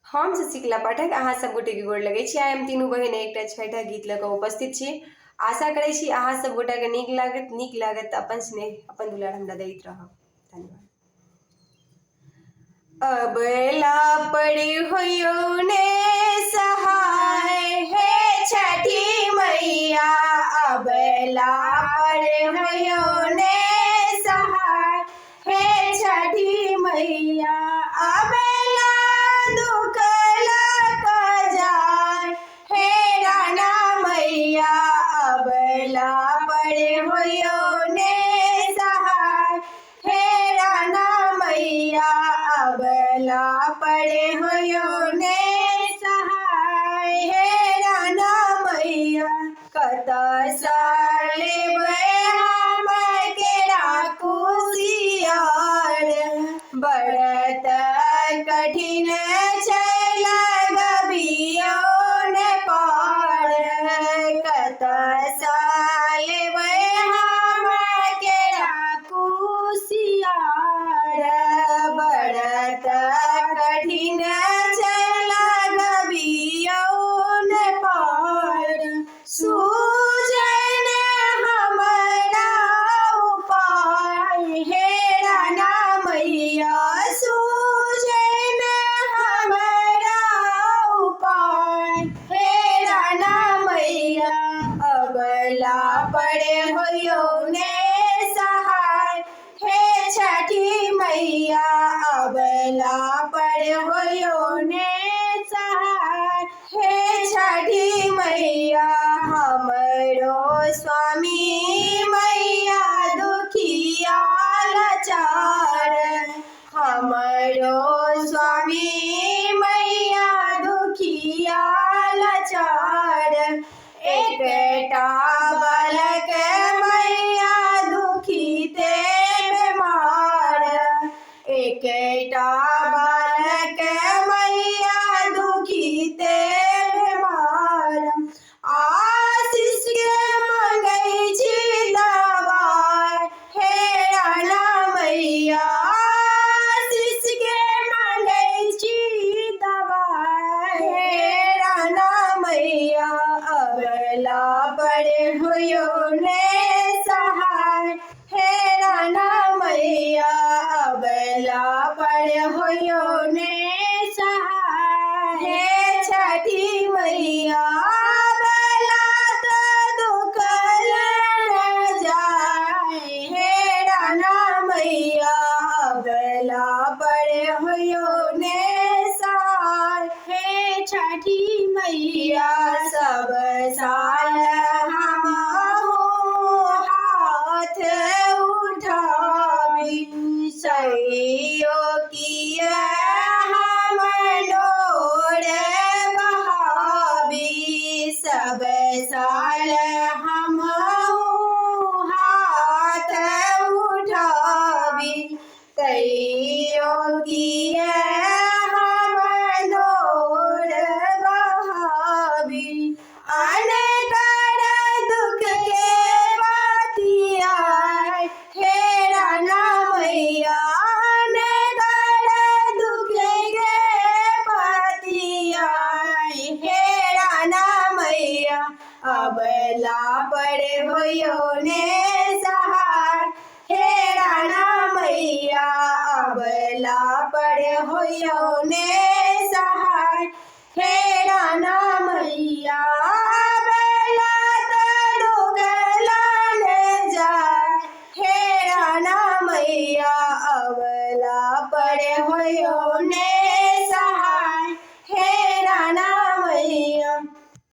हम शशिकला पाठक अहाँ सब गोटे के गोर लगै छी। आइ हम तीनू बहिन एकटा छठा गीत लऽ कऽ उपस्थित छी। आशा करै छी अहाँ सब गोटा के नीक लागत तऽ अपन स्नेह अपन दुलार हमरा दैत रहब। धन्यवाद। अबला पड़े होयो ने सहाय हे छठी मैया, अबला पड़े होयो ने सहाय हे छठी मैया, अबला दुख लग जाय हे राना मैया, अबला पड़े होयो ने सहाय हे राना मैया, अबला पड़े होयो ने सहाय हे राना मैया। कत लेबै हम केरा कुसियार, बड़त कठिन छै लगबियो ने पार, कत लेबै हम केरा कुसियार, बड़त कठिन छै लगबियो ने पार, सूझै ने हमरा उपाय हे राना मैया, सूझै ने हमरा उपाय हे राना मैया, अबला पड़े होयो ने सहाय हे छठी मैया, अबला पड़े होयो ने सहाय हे छठी मैया। हमरो स्वामी मैया दुखिया लाचार, हमरो स्वामी मैया दुखिया लाचार, एकटा बालक मैया दुखिते बीमार, एकटा बालक मैया दुखिते बीमार, आशीष के मंगै छी दवाई हे राना मैया, आशीष के मंगै छी दवाई हे राना मैया, अबला पड़े होयो ने सहाय हे राना मैया, अबला पड़े होयो ने सहाय हे छठी मैया, अबला तो दुख लग जाय हे राना मैया, अबला पड़े होयो ने सहाय हे छठी मैया। सब साल हमहु हाथ उठाबी, सैयो किया हम डोर बहाबी, सब साल हमहु हाथ उठाबी, तैयो किया हम डोर बहाबी, अनकर दुख के बतिया हे राना मैया, अनकर दुख के बतिया हे राना मैया, अबला पड़े होयो ने सहाय हे राना मैया, अबला पड़े होयो ने सहाय हे राना मैया, अबला तो दुख लग जाय हे राना मैया, अबला पड़े होयो ने